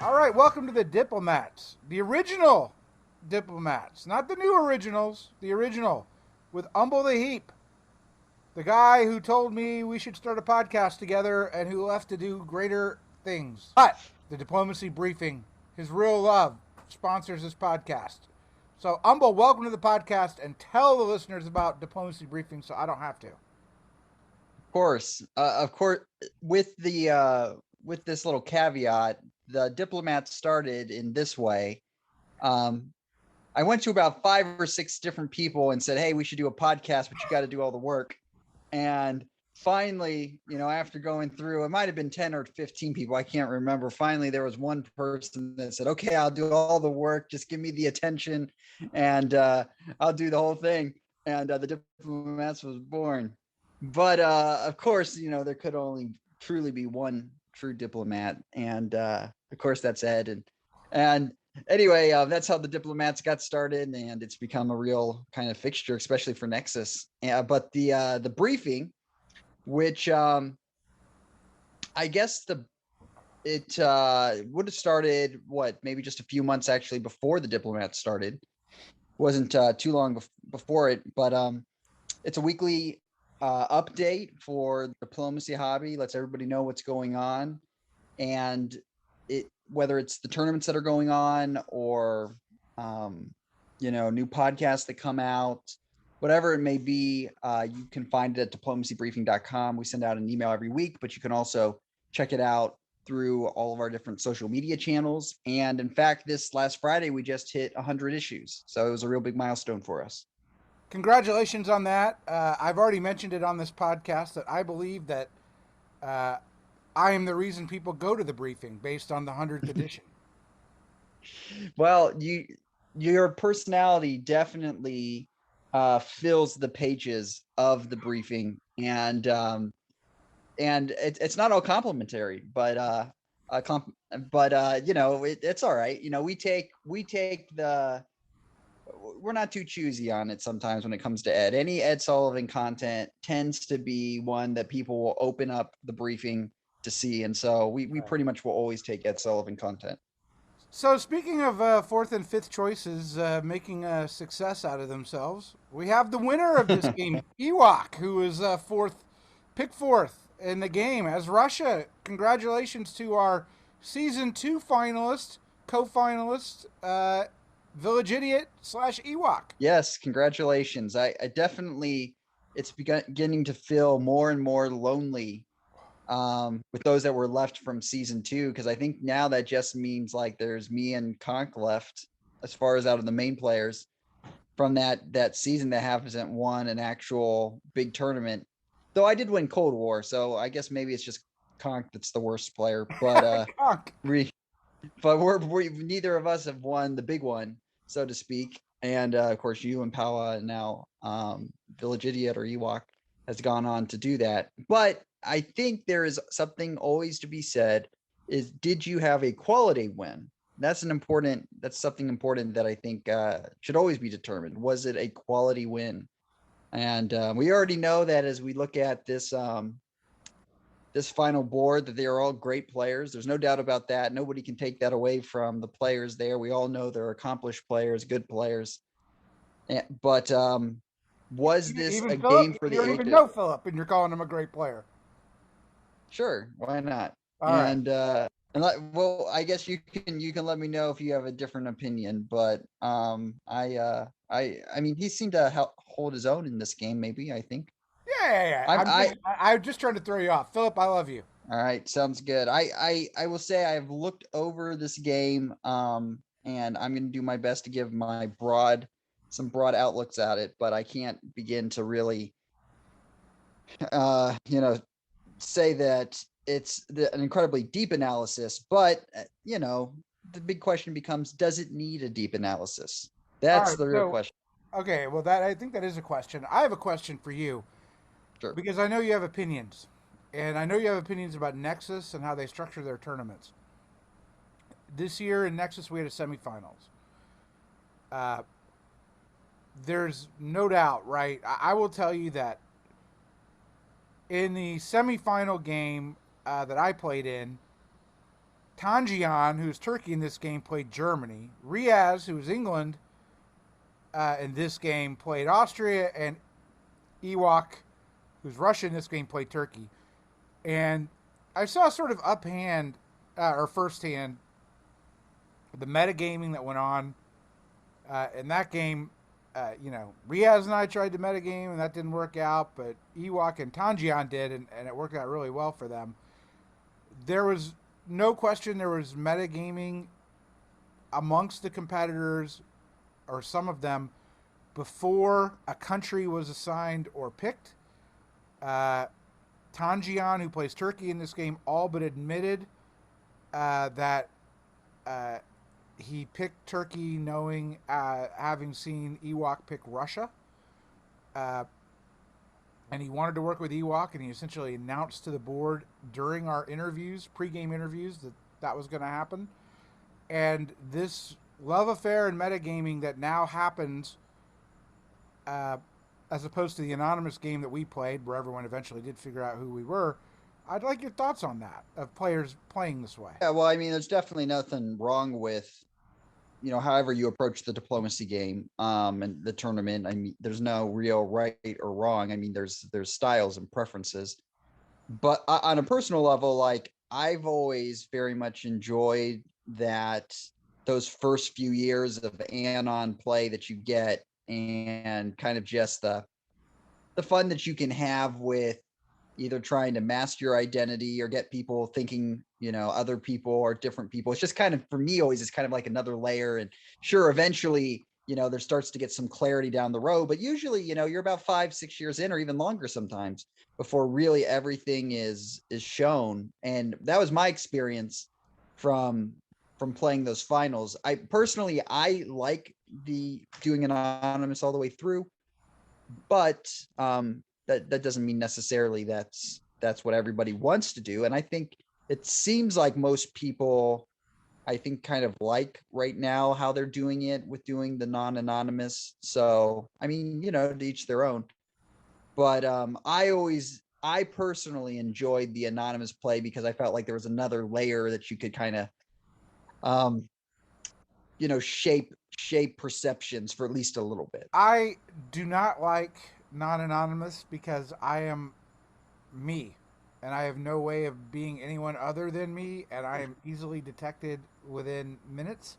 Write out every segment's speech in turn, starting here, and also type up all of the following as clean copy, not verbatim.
All right, welcome to the Diplomats, the original Diplomats, not the new originals, the original with Umble the Heap, the guy who told me we should start a podcast together and who left to do greater things. But the Diplomacy Briefing, his real love, sponsors this podcast. So, Umble, welcome to the podcast and tell the listeners about Diplomacy Briefing so I don't have to. Of course, with this little caveat, the diplomats started in this way. Um, I went to about 5 or 6 different people and said, "Hey, we should do a podcast, but you got to do all the work." And finally, after going through, it might have been 10 or 15 people, I can't remember. Finally, there was one person that said, "Okay, I'll do all the work. Just give me the attention, and I'll do the whole thing." And the diplomats was born. But of course, there could only truly be one true diplomat, and of course that's Ed. And anyway, that's how the diplomats got started, and it's become a real kind of fixture, especially for Nexus. But the briefing, which I guess it would have started maybe just a few months actually before the diplomats started. Wasn't too long before it, but it's a weekly update for the diplomacy hobby. Lets everybody know what's going on, and whether it's the tournaments that are going on or new podcasts that come out, whatever it may be. You can find it at diplomacybriefing.com. We send out an email every week, but you can also check it out through all of our different social media channels. And in fact, this last Friday we just hit 100 issues, so it was a real big milestone for us. Congratulations on that. I've already mentioned it on this podcast that I believe that uh, I am the reason people go to the briefing based on the 100th edition. Well, your personality definitely fills the pages of the briefing, and it's not all complimentary, but it's all right. We take the we're not too choosy on it sometimes when it comes to Ed. Any Ed Sullivan content tends to be one that people will open up the briefing to see, and so we Right. pretty much will always take Ed Sullivan content. So, speaking of fourth and fifth choices making a success out of themselves, we have the winner of this game, Ewok, who is pick fourth in the game as Russia. Congratulations to our season two finalist, co-finalist, Village Idiot slash Ewok. Yes, congratulations. I definitely, it's beginning to feel more and more lonely with those that were left from season two, because I think now that just means like there's me and Conk left as far as out of the main players from that season that hasn't won an actual big tournament. Though I did win Cold War, so I guess maybe it's just Conk that's the worst player. But Conk. we but we neither of us have won the big one, so to speak. And of course, you and Pawa now, Village Idiot or Ewok has gone on to do that. But I think there is something always to be said: is did you have a quality win? That's something important that I think should always be determined. Was it a quality win? And we already know that as we look at this final board, that they are all great players. There's no doubt about that. Nobody can take that away from the players there. We all know they're accomplished players, good players. But was this Even a Philip, game for you the don't even ages? know Philip, and you're calling him a great player. Sure, why not? All right. Well, I guess you can let me know if you have a different opinion. But I mean, he seemed to hold his own in this game. Maybe I think Yeah. I'm I I'm just trying to throw you off, Philip. I love you. All right, sounds good. I will say I've looked over this game, and I'm going to do my best to give my some broad outlooks at it, but I can't begin to really, uh, you know, say that it's an incredibly deep analysis. But the big question becomes: does it need a deep analysis? All That's right. the real So, question. okay. Well, that I think that is a question. I have a question for you Sure. because I know you have opinions, and I know you have opinions about Nexus and how they structure their tournaments. This year in Nexus, we had a semifinals. Uh, there's no doubt, right? I will tell you that in the semifinal game that I played in, Tanjian, who's Turkey in this game, played Germany. Riaz, who's England in this game, played Austria. And Ewok, who's Russia in this game, played Turkey. And I saw sort of uphand or firsthand the metagaming that went on in that game. Riaz and I tried to metagame, and that didn't work out, but Ewok and Tanjian did, and it worked out really well for them. There was no question there was metagaming amongst the competitors, or some of them, before a country was assigned or picked. Tanjian, who plays Turkey in this game, all but admitted that he picked Turkey knowing, having seen Ewok pick Russia. And he wanted to work with Ewok, and he essentially announced to the board during our interviews, pregame interviews, that that was going to happen. And this love affair and metagaming that now happens, as opposed to the anonymous game that we played, where everyone eventually did figure out who we were. I'd like your thoughts on that, of players playing this way. Yeah, well, I mean, there's definitely nothing wrong with, however you approach the diplomacy game, and the tournament. I mean, there's no real right or wrong. I mean, there's styles and preferences. But on a personal level, like, I've always very much enjoyed those first few years of anon play that you get, and kind of just the fun that you can have with either trying to mask your identity or get people thinking, other people are different people. It's just kind of, for me, always, it's kind of like another layer. And sure, eventually, there starts to get some clarity down the road, but usually, you're about 5-6 years in, or even longer sometimes, before really everything is shown. And that was my experience from playing those finals. I personally, I like doing anonymous all the way through, but that doesn't mean necessarily that's what everybody wants to do. And I think it seems like most people, I think, kind of like right now how they're doing it with doing the non-anonymous. So, I mean, to each their own. But I personally enjoyed the anonymous play because I felt like there was another layer that you could kind of, shape perceptions for at least a little bit. I do not like non-anonymous because I am me, and I have no way of being anyone other than me, and I am easily detected within minutes,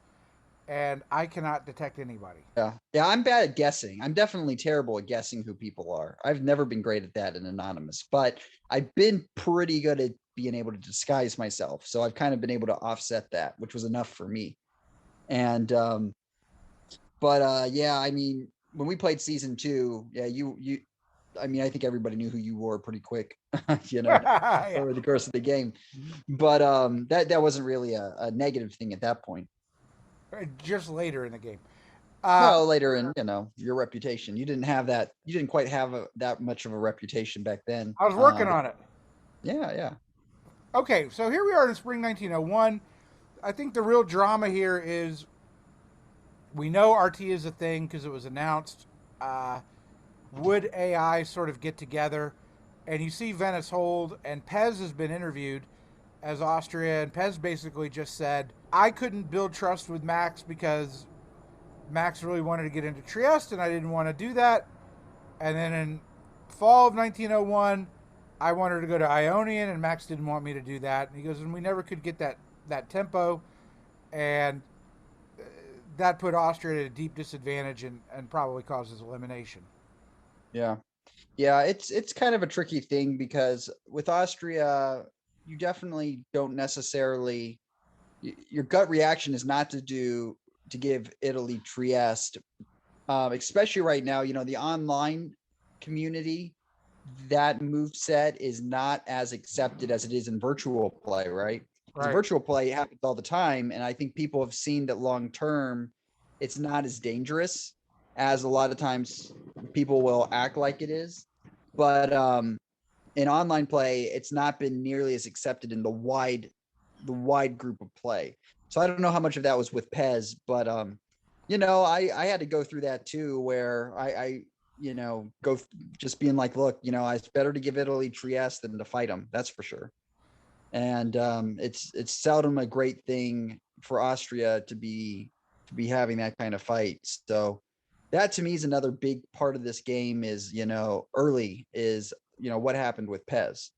and I cannot detect anybody. Yeah, I'm bad at guessing. I'm definitely terrible at guessing who people are. I've never been great at that in anonymous, but I've been pretty good at being able to disguise myself. So I've kind of been able to offset that, which was enough for me. And yeah, I mean, when we played season 2, yeah, I mean, I think everybody knew who you were pretty quick, Yeah. over the course of the game. But that wasn't really a negative thing at that point. Just later in the game. Well, later in, your reputation, you didn't quite have that much of a reputation back then. I was working on it. Yeah. Okay, so here we are in spring 1901. I think the real drama here is we know RT is a thing because it was announced. Would AI sort of get together? And you see Venice hold, and Pez has been interviewed as Austria, and Pez basically just said, I couldn't build trust with Max because Max really wanted to get into Trieste, and I didn't want to do that. And then in fall of 1901, I wanted to go to Ionian, and Max didn't want me to do that. And he goes, and we never could get that tempo, and that put Austria at a deep disadvantage and probably causes elimination. Yeah. It's kind of a tricky thing because with Austria, you definitely don't necessarily, your gut reaction is not to give Italy Trieste, especially right now. The online community, that move set is not as accepted as it is in virtual play, right? Because virtual play happens all the time, and I think people have seen that long term, it's not as dangerous as a lot of times people will act like it is. But in online play, it's not been nearly as accepted in the wide group of play. So I don't know how much of that was with Pez, but I had to go through that too, where I just being like, look, it's better to give Italy Trieste than to fight them. That's for sure. and it's seldom a great thing for Austria to be having that kind of fight. So that to me is another big part of this game is, early is, what happened with Pez,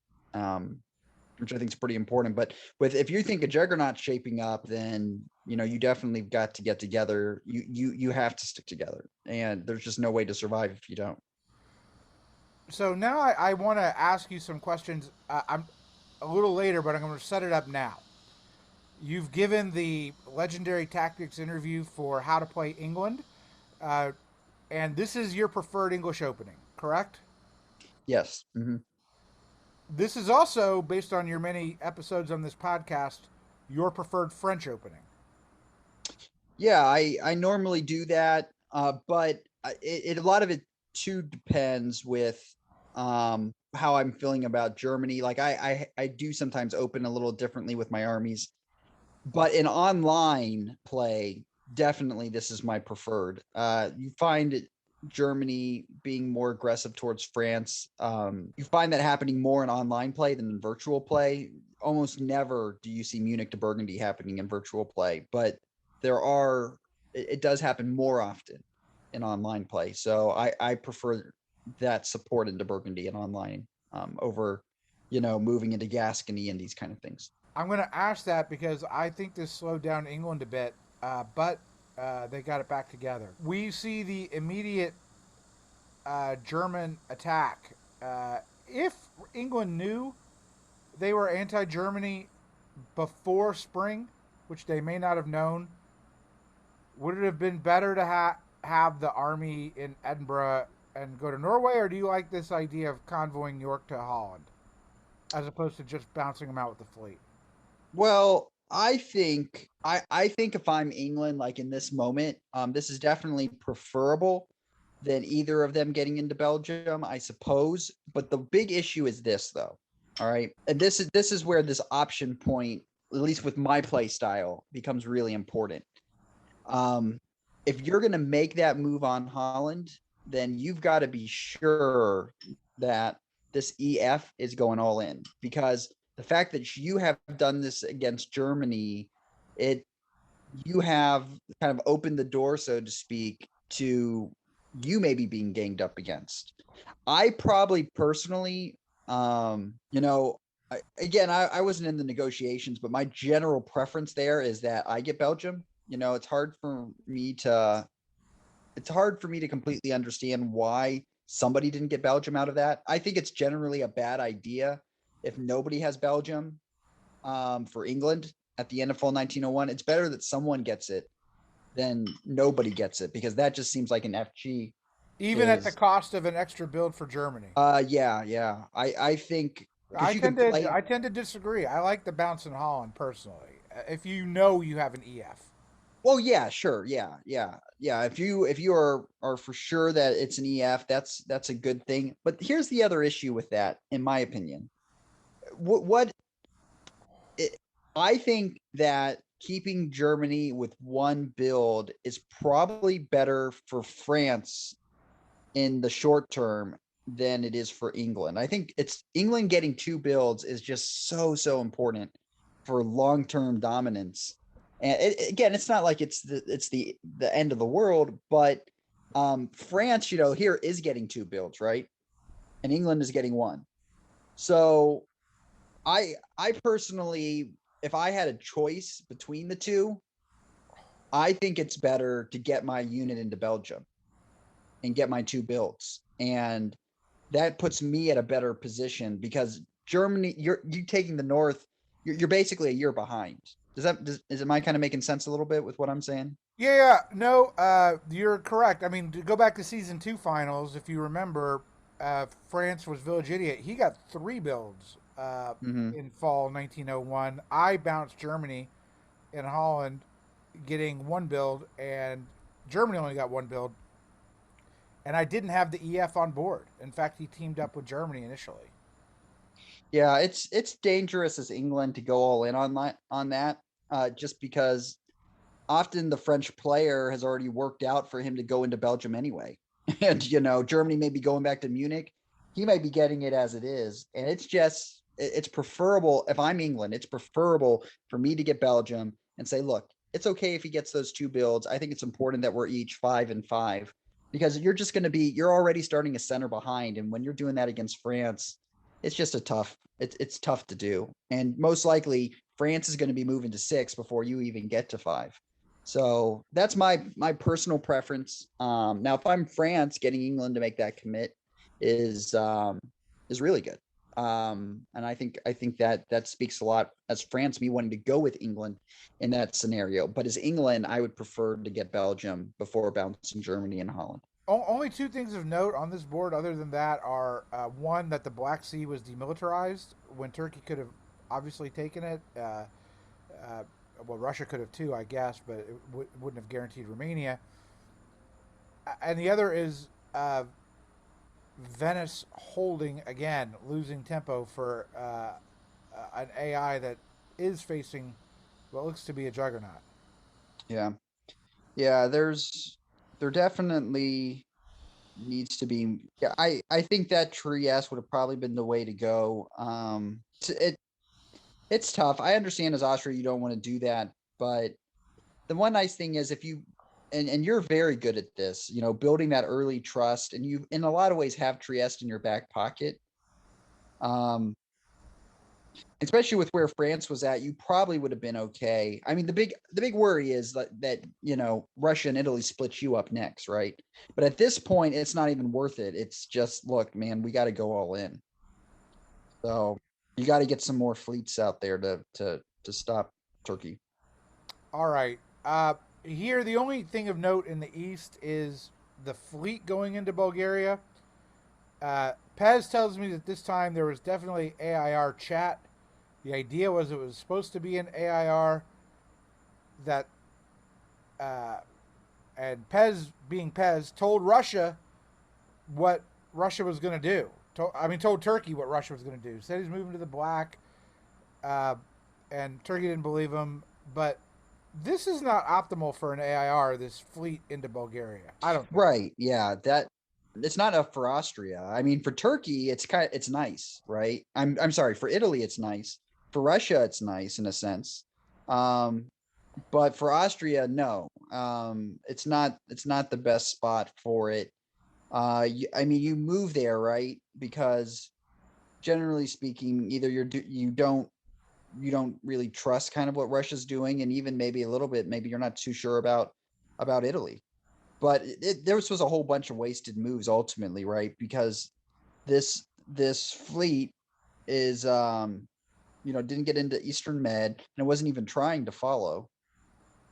which I think is pretty important. But if you think a juggernaut shaping up, then, you definitely got to get together. You have to stick together, and there's just no way to survive if you don't. So now I want to ask you some questions. I'm a little later, but I'm going to set it up now. You've given the legendary tactics interview for How to Play England, uh, and this is your preferred English opening, correct? Yes. This is also, based on your many episodes on this podcast, your preferred French opening. Yeah, I normally do that, but a lot of it too depends with how I'm feeling about Germany. Like I do sometimes open a little differently with my armies, but in online play, definitely this is my preferred. You find Germany being more aggressive towards France. You find that happening more in online play than in virtual play. Almost never do you see Munich to Burgundy happening in virtual play, but it does happen more often in online play. So I prefer that support into Burgundy and online over, moving into Gascony and these kind of things. I'm going to ask that because I think this slowed down England a bit, but they got it back together. We see the immediate German attack. If England knew they were anti Germany before spring, which they may not have known, would it have been better to have the army in Edinburgh and go to Norway, or do you like this idea of convoying York to Holland as opposed to just bouncing them out with the fleet? Well, I think if I'm England, like in this moment, this is definitely preferable than either of them getting into Belgium, I suppose. But the big issue is this, though. All right, and this is where this option point, at least with my play style, becomes really important. Um, if you're going to make that move on Holland, then you've got to be sure that this EF is going all in, because the fact that you have done this against Germany, it you have kind of opened the door, so to speak, to you maybe being ganged up against. I probably personally, I wasn't in the negotiations, but my general preference there is that I get Belgium. It's hard for me to completely understand why somebody didn't get Belgium out of that. I think it's generally a bad idea if nobody has Belgium for England at the end of fall 1901. It's better that someone gets it than nobody gets it, because that just seems like an FG Even at the is. cost of an extra build for Germany. Yeah. I think because you can play. I tend to disagree. I like the bounce in Holland personally. If you know you have an EF. Well, yeah, sure, yeah. If you are for sure that it's an EF, that's a good thing. But here's the other issue with that, in my opinion. What it, I think that keeping Germany with one build is probably better for France in the short term than it is for England. I think it's England getting two builds is just so important for long-term dominance. And again, it's not like it's the end of the world, but France, here is getting two builds, right? And England is getting one. So I personally, if I had a choice between the two, I think it's better to get my unit into Belgium and get my two builds. And that puts me at a better position, because Germany, you taking the North, you're basically a year behind. Is it my kind of making sense a little bit with what I'm saying? Yeah, no, you're correct. I mean, to go back to season two finals, if you remember, France was Village Idiot. He got three builds Mm-hmm. in fall 1901. I bounced Germany in Holland, getting one build, and Germany only got one build. And I didn't have the EF on board. In fact, he teamed up with Germany initially. Yeah, it's dangerous as England to go all in on that, just because often the French player has already worked out for him to go into Belgium anyway. And Germany may be going back to Munich. He may be getting it as it is. And it's just it's preferable if I'm England. It's preferable for me to get Belgium and say, look, it's okay if he gets those 2 builds. I think it's important that we're each 5-5 because you're already starting a center behind, and when you're doing that against France, it's just it's tough to do. And most likely France is going to be moving to 6 before you even get to 5. So that's my personal preference. Now, if I'm France, getting England to make that commit is really good. And I think that speaks a lot as France, me wanting to go with England in that scenario. But as England, I would prefer to get Belgium before bouncing Germany and Holland. Only two things of note on this board, other than that, are one, that the Black Sea was demilitarized when Turkey could have obviously taken it. Uh, well, Russia could have too, I guess, but it wouldn't have guaranteed Romania. And the other is Venice holding again, losing tempo for an AI that is facing what looks to be a juggernaut. Yeah. Yeah, there definitely needs to be. Yeah, I think that Trieste would have probably been the way to go. It's tough. I understand as Austria you don't want to do that, but the one nice thing is if you and you're very good at this, building that early trust, and you in a lot of ways have Trieste in your back pocket. Um, especially with where France was at, you probably would have been okay. I mean, the big worry is that Russia and Italy split you up next, right? But at this point, it's not even worth it. It's just, look, man, we got to go all in. So you got to get some more fleets out there to stop Turkey. All right. Here, the only thing of note in the east is the fleet going into Bulgaria. Pez tells me that this time there was definitely AIR chat. The idea was it was supposed to be an AIR that, uh, and Pez, being Pez, told Russia what Russia was going to do. Told Turkey what Russia was going to do. Said he's moving to the black, uh, and Turkey didn't believe him. But this is not optimal for an AIR. This fleet into Bulgaria, I don't think. Right. Yeah. That it's not enough for Austria. I mean, for Turkey, it's nice, right? I'm sorry, for Italy, it's nice. For Russia, it's nice in a sense. Um, but for Austria, no. It's not the best spot for it. I mean, you move there, right? Because generally speaking, either you don't really trust kind of what Russia's doing, and even maybe a little bit, maybe you're not too sure about Italy. But there was a whole bunch of wasted moves ultimately, right? Because this fleet is didn't get into Eastern Med and it wasn't even trying to follow.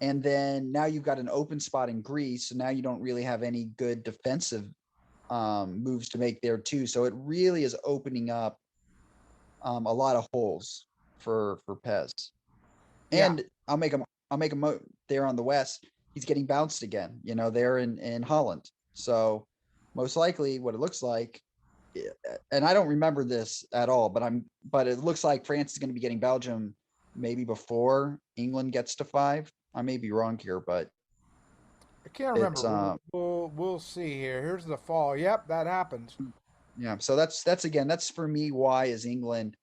And then now you've got an open spot in Greece, so now you don't really have any good defensive moves to make there too. So it really is opening up a lot of holes for Pez. Yeah, And I'll make a there on the west. He's getting bounced again. There in Holland. So most likely, what it looks like, and I don't remember this at all, but it looks like France is going to be getting Belgium maybe before England gets to 5. I may be wrong here, but I can't remember. it's We'll see here. Here's the fall. Yep, that happens. yeah. So that's for me. Why is England?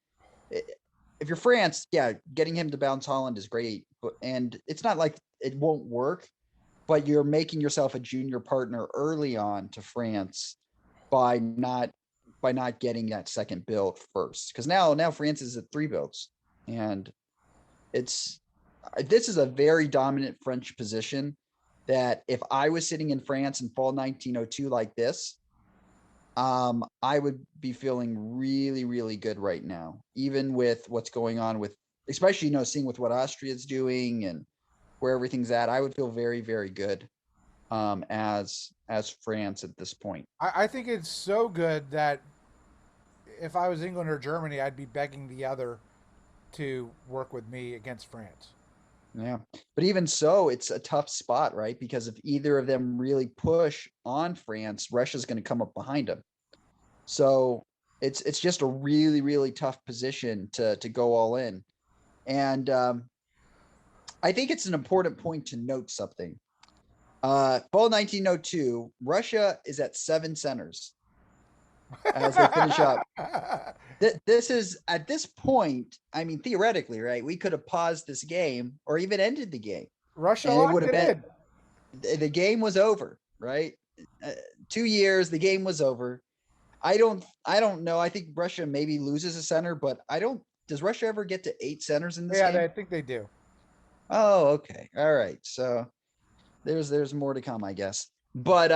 If you're France, yeah, getting him to bounce Holland is great, and it's not like it won't work, but you're making yourself a junior partner early on to France by not getting that second build first, because now France is at 3 builds, and it's this is a very dominant French position that if I was sitting in France in fall 1902 like this, I would be feeling really, really good right now, even with what's going on with, especially, seeing with what Austria's doing and where everything's at. I would feel very, very good as France at this point. I think it's so good that if I was England or Germany, I'd be begging the other to work with me against France. Yeah. But even so, it's a tough spot, right? Because if either of them really push on France, Russia's going to come up behind them. So it's just a really, really tough position to go all in. And I think it's an important point to note something. Fall 1902, Russia is at 7 centers. as they finish up. This is at this point, I mean, theoretically, right? We could have paused this game or even ended the game, Russia and it would locked have it been in. the game was over, right? 2 years, the game was over. I don't know. I think Russia maybe loses a center, but I don't. Does Russia ever get to 8 centers in this Yeah, game? I think they do. Oh, okay. All right. So there's more to come, I guess. But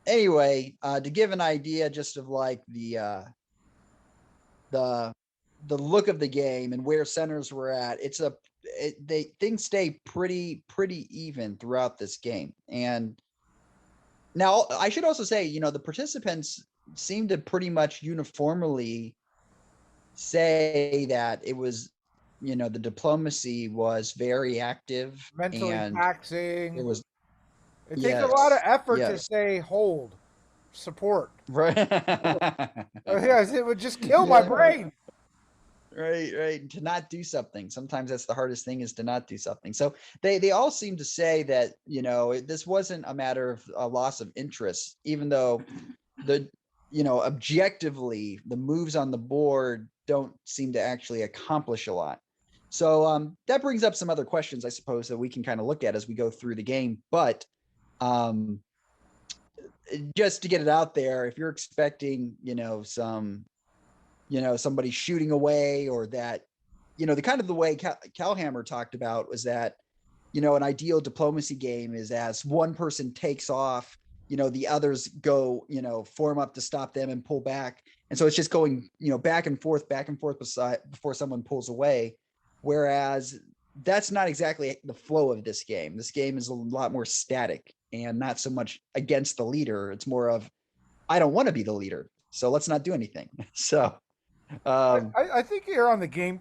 anyway, to give an idea just of like the the look of the game and where centers were at, they things stay pretty even throughout this game. And now I should also say, the participants seem to pretty much uniformly say that it was, the diplomacy was very active, Mentally and it taxing. was It takes a lot of yes, effort to yes. say hold, support. Right. Yes, it would just kill my Yeah. brain. Right. To not do something. Sometimes that's the hardest thing, is to not do something. So they all seem to say that, this wasn't a matter of a loss of interest, even though the, objectively the moves on the board don't seem to actually accomplish a lot. So that brings up some other questions, I suppose, that we can kind of look at as we go through the game. But um, just to get it out there, if you're expecting, somebody shooting away, or that, the kind of the way Calhammer talked about was that, an ideal diplomacy game is as one person takes off, the others go, form up to stop them and pull back. And so it's just going, back and forth before someone pulls away. Whereas that's not exactly the flow of this game. This game is a lot more static and not so much against the leader. It's more of, I don't want to be the leader, so let's not do anything. So, um, I think here on the game,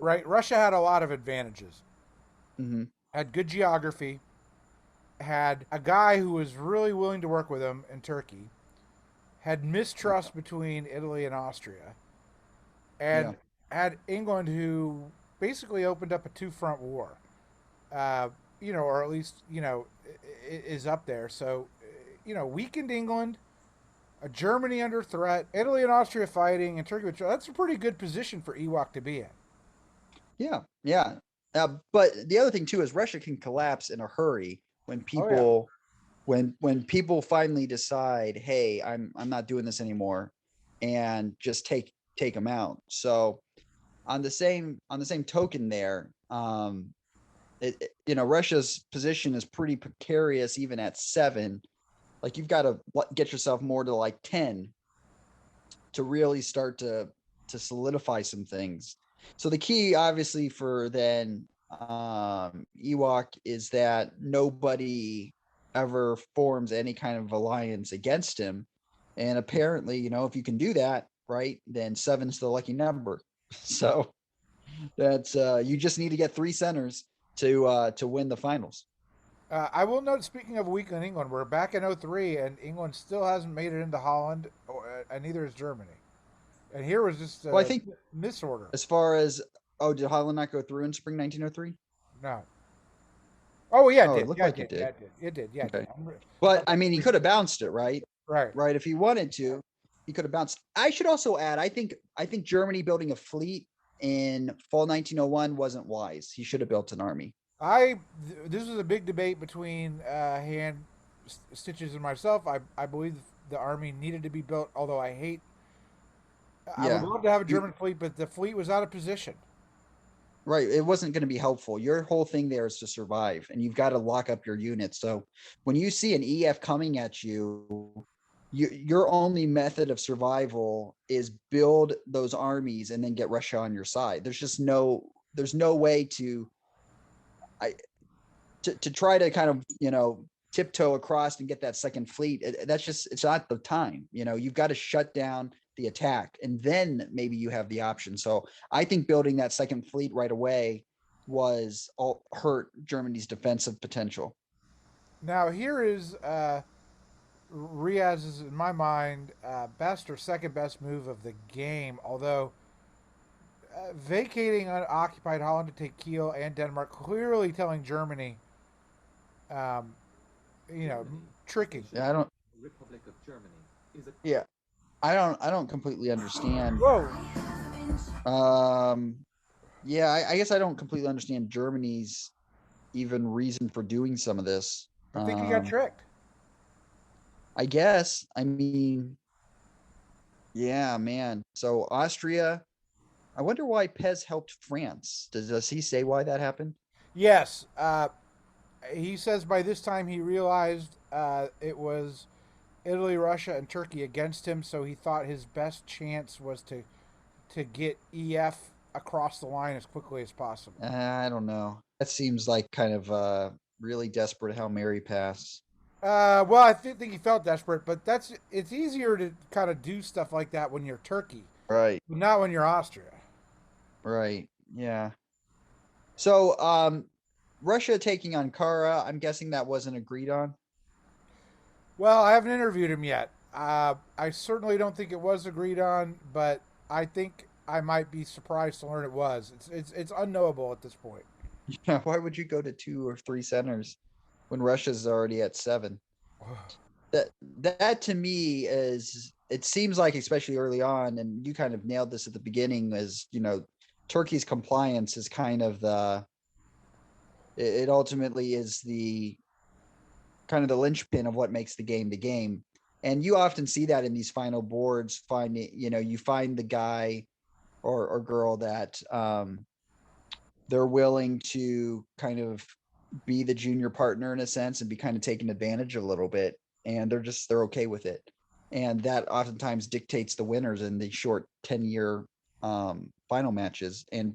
right? Russia had a lot of advantages. mhm, Had good geography. Had a guy who was really willing to work with him in Turkey. Had mistrust between Italy and Austria, yeah, and had England who basically opened up a two-front war. Uh, or at least is up there. So, weakened England, Germany under threat, Italy and Austria fighting, and Turkey. That's a pretty good position for Ewok to be in. yeah. But the other thing too is Russia can collapse in a hurry when Oh yeah. people finally decide, hey, I'm not doing this anymore, and just take them out. So on the same token there, Russia's position is pretty precarious even at 7. Like, you've got to get yourself more to like 10 to really start to solidify some things. So the key, obviously, for then Ewok is that nobody ever forms any kind of alliance against him. And apparently, if you can do that, right, then 7's the lucky number. So that's you just need to get 3 centers to win the finals. I will note, speaking of weakened England, we're back in '03, and England still hasn't made it into Holland, and neither has Germany. And here was just Well, I a think misorder. as far as, oh, did Holland not go through in spring 1903? No. Oh yeah, it Oh, it did. looked Yeah, it like it did. Yeah, did. it did. It did. Yeah, it did. Okay. But I mean, he could have bounced it, right? Right. Right. If he wanted to, he could have bounced. I should also add, I think Germany building a fleet in fall 1901 wasn't wise. He should have built an army. This was a big debate between Hand, Stitches, and myself. I believe the army needed to be built, although I would Yeah. love to have a You German fleet, but the fleet was out of position. right. It wasn't going to be helpful. Your whole thing there is to survive, and you've got to lock up your units. So when you see an EF coming at you, your only method of survival is build those armies and then get Russia on your side. There's no way I to try to kind of, tiptoe across and get that second fleet. That's just, it's not the time. You've got to shut down the attack, and then maybe you have the option. So I think building that second fleet right away was all hurt Germany's defensive potential. Now here is Riaz's, in my mind, best or second best move of the game. Although vacating unoccupied Holland to take Kiel and Denmark, clearly telling Germany, um, you know, Germany tricking. Yeah, I don't. the Republic of Germany Yeah, I don't completely understand. Whoa. Um, yeah, I guess I don't completely understand Germany's even reason for doing some of this. I think he got tricked. I guess. I mean, yeah, man. So Austria. I wonder why Pez helped France. Does he say why that happened? Yes. He says by this time he realized it was Italy, Russia, and Turkey against him, so he thought his best chance was to get EF across the line as quickly as possible. I don't know. That seems like kind of really desperate Hail Mary pass. Well, I think he felt desperate, but it's easier to kind of do stuff like that when you're Turkey, Right. not when you're Austria. Right. Yeah. So Russia taking Ankara, I'm guessing that wasn't agreed on. Well, I haven't interviewed him yet. I certainly don't think it was agreed on, but I think I might be surprised to learn it was. It's unknowable at this point. Yeah, why would you go to 2 or 3 centers when Russia's already at 7? That that to me is, it seems like, especially early on, and you kind of nailed this at the beginning, is Turkey's compliance is kind of it ultimately is the kind of the linchpin of what makes the game. And you often see that in these final boards, finding, you find the guy or girl that they're willing to kind of be the junior partner in a sense and be kind of taken advantage of a little bit. And they're okay with it. And that oftentimes dictates the winners in the short 10-year final matches. And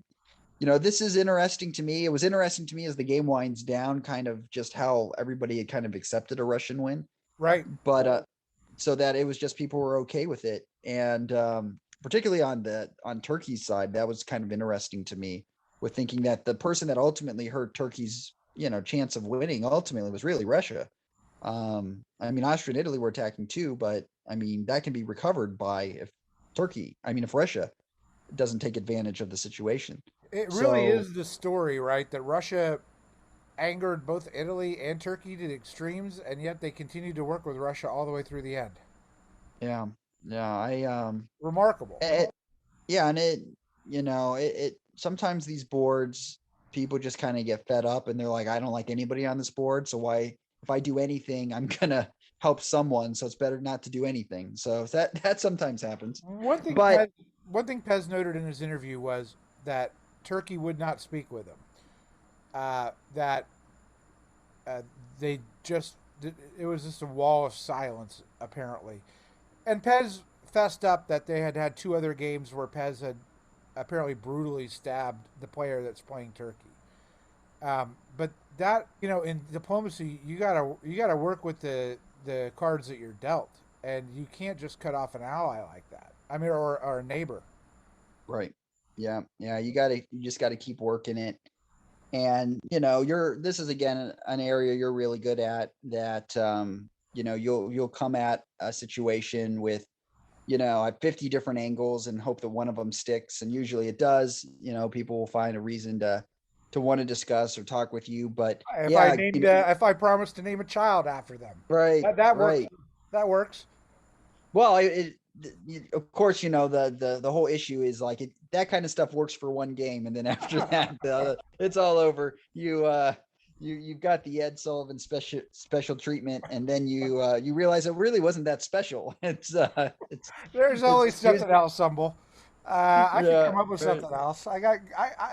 this is interesting to me. It was interesting to me as the game winds down, kind of just how everybody had kind of accepted a Russian win, Right. but so that it was just people were okay with it. And particularly on Turkey's side, that was kind of interesting to me, with thinking that the person that ultimately hurt Turkey's chance of winning ultimately was really Russia. I mean, Austria and Italy were attacking too, but I mean that can be recovered by if Russia doesn't take advantage of the situation. It really So is the story, right? That Russia angered both Italy and Turkey to the extremes, and yet they continued to work with Russia all the way through the end. yeah, yeah, I Remarkable. it, yeah, and it sometimes these boards, people just kind of get fed up and they're like, I don't like anybody on this board, so why, if I do anything, I'm gonna help someone, so it's better not to do anything. So that sometimes happens. One thing But Pez, one thing Pez noted in his interview was that Turkey would not speak with him. That they just it was just a wall of silence apparently. And Pez fessed up that they had had two other games where Pez had apparently brutally stabbed the player that's playing Turkey. But that in diplomacy, you gotta work with the cards that you're dealt, and you can't just cut off an ally like that. I mean, or a neighbor. right, yeah, yeah, you just gotta keep working it. And this is again an area you're really good at, that you'll come at a situation with 50 different angles and hope that one of them sticks, and usually it does. People will find a reason to want to discuss or talk with you. But yeah, If I promised to name a child after them, right, that works. right. That works. Well, of course, the whole issue is like that kind of stuff works for one game, and then after that, it's all over. You've got the Ed Sullivan special treatment, and then you realize it really wasn't that special. There's always It's something else, Humble. I could yeah, come up with right. something else.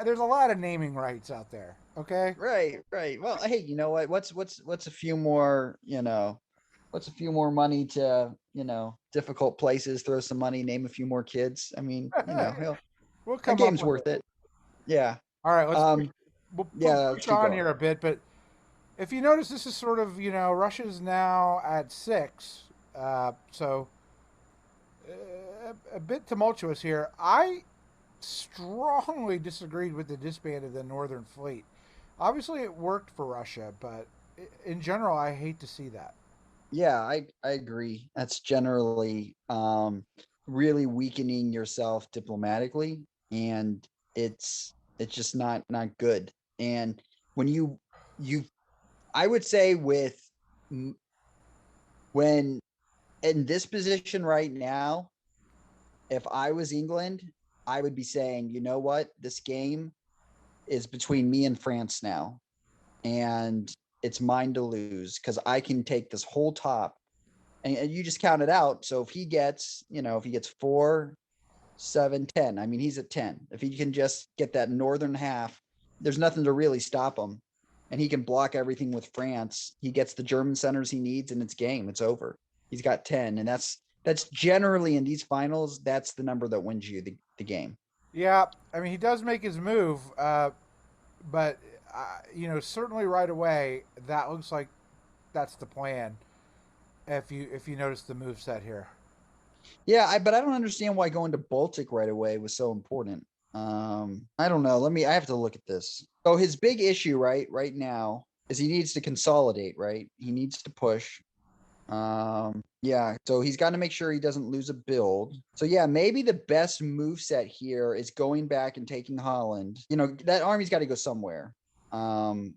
There's a lot of naming rights out there. Okay. Right, right. Well, hey, you know what? What's a few more, what's a few more money to, difficult places, throw some money, name a few more kids. I mean, We'll a come up game's with worth it. it. Yeah. All right, Um, we'll yeah, let's push keep on going. here a bit, but if you notice, this is sort of Russia's now at 6, so a bit tumultuous here. I strongly disagreed with the disband of the Northern Fleet. Obviously, it worked for Russia, but in general, I hate to see that. Yeah, I agree. That's generally really weakening yourself diplomatically, and it's just not good. And when you I would say with when in this position right now, if I was England, I would be saying, you know what? This game is between me and France now. And it's mine to lose because I can take this whole top and you just count it out. So if he gets, if he gets 4, 7, 10, I mean, he's at 10. If he can just get that northern half, there's nothing to really stop him. And he can block everything with France. He gets the German centers he needs and it's game. It's over. He's got 10. And that's generally in these finals, that's the number that wins you the game. Yeah, I mean he does make his move, but certainly right away that looks like that's the plan. If you notice the move set here. Yeah, but I don't understand why going to Baltic right away was so important. I don't know. I have to look at this. So his big issue right now is he needs to consolidate, right? He needs to push. Yeah, so he's got to make sure he doesn't lose a build. So yeah, maybe the best move set here is going back and taking Holland. That army's got to go somewhere. And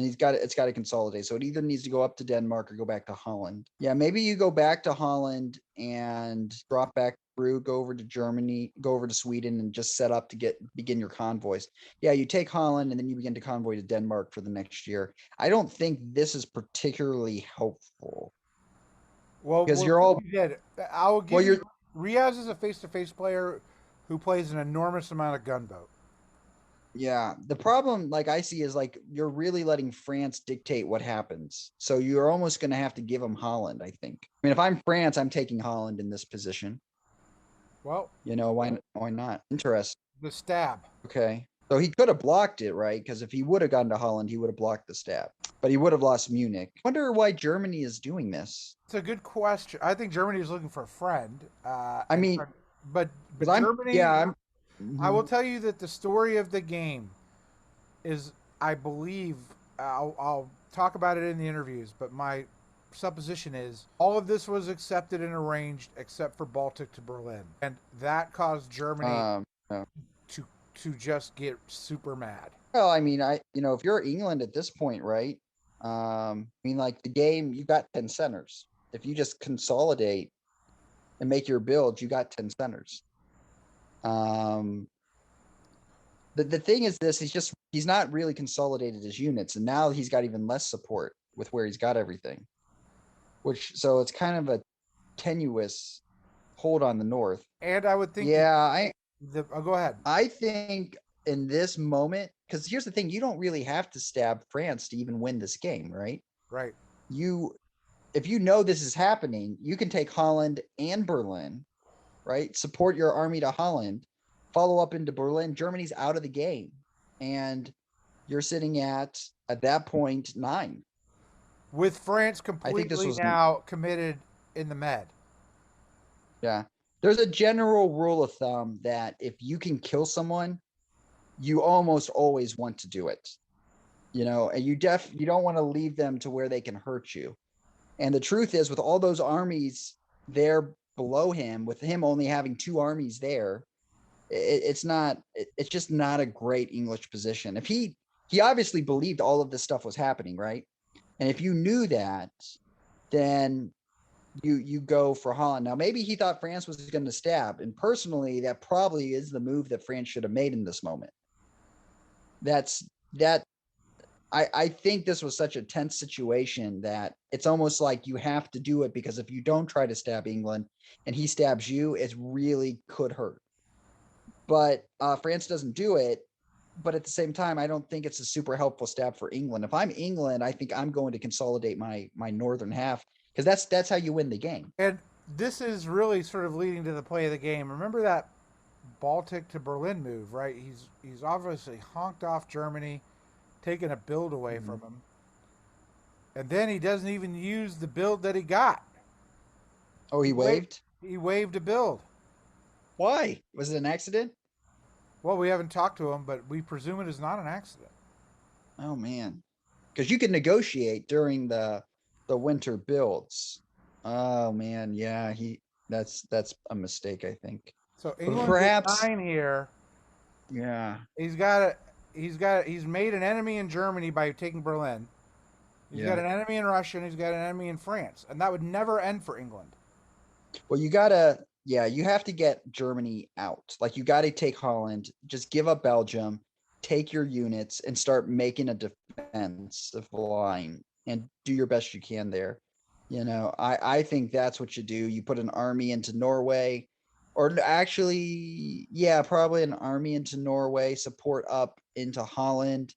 it's got to consolidate. So it either needs to go up to Denmark or go back to Holland. Yeah, maybe you go back to Holland and drop back through, go over to Germany, go over to Sweden and just set up to begin your convoys. Yeah, you take Holland and then you begin to convoy to Denmark for the next year. I don't think this is particularly helpful. Well, because you're all you did. I will well, give you're you. Riaz is a face-to-face player who plays an enormous amount of gunboat. yeah. The problem, like I see, is like you're really letting France dictate what happens. So you're almost going to have to give them Holland, I think. I mean, if I'm France, I'm taking Holland in this position. Well, Why not? Interesting. the stab. Okay. So he could have blocked it, right? Because if he would have gone to Holland, he would have blocked the stab. But he would have lost Munich. I wonder why Germany is doing this. It's a good question. I think Germany is looking for a friend. I mean, but Germany. I will tell you that the story of the game is, I believe, I'll talk about it in the interviews, but my supposition is all of this was accepted and arranged except for Baltic to Berlin, and that caused Germany Yeah. to just get super mad. Well, I mean, if you're England at this point, right? I mean, like the game, you got 10 centers. If you just consolidate and make your build, you got 10 centers. The thing is this, he's not really consolidated his units, and now he's got even less support with where he's got everything. So it's kind of a tenuous hold on the north. And I would think go ahead. I think in this moment, because here's the thing, you don't really have to stab France to even win this game, right? Right. If you know this is happening, you can take Holland and Berlin, right? Support your army to Holland, follow up into Berlin. Germany's out of the game. And you're sitting at that point, 9. With France completely now committed in the Med. Yeah. There's a general rule of thumb that if you can kill someone, you almost always want to do it. And you don't want to leave them to where they can hurt you. And the truth is, with all those armies there below him, with him only having 2 armies there, it's just not a great English position. If he obviously believed all of this stuff was happening, right? And if you knew that, then you go for Holland. Now, maybe he thought France was going to stab. And personally, that probably is the move that France should have made in this moment. I think this was such a tense situation that it's almost like you have to do it, because if you don't try to stab England and he stabs you, it really could hurt. But France doesn't do it. But at the same time, I don't think it's a super helpful stab for England. If I'm England, I think I'm going to consolidate my northern half, because that's how you win the game. And this is really sort of leading to the play of the game. Remember that Baltic to Berlin move, right? He's obviously honked off Germany, taken a build away from him. And then he doesn't even use the build that he got. Oh, he waved? He waved a build. Why? Was it an accident? Well, we haven't talked to him, but we presume it is not an accident. Oh, man. Because you can negotiate during the winter builds. Oh, man. Yeah, that's a mistake, I think. So England's 9 here. Yeah. He's made an enemy in Germany by taking Berlin. He's got an enemy in Russia, and he's got an enemy in France. And that would never end for England. Well, you have to get Germany out. Like you got to take Holland, just give up Belgium, take your units and start making a defensive line and do your best you can there. I think that's what you do. You put an army into Norway, or actually, yeah, probably an army into Norway, support up into Holland,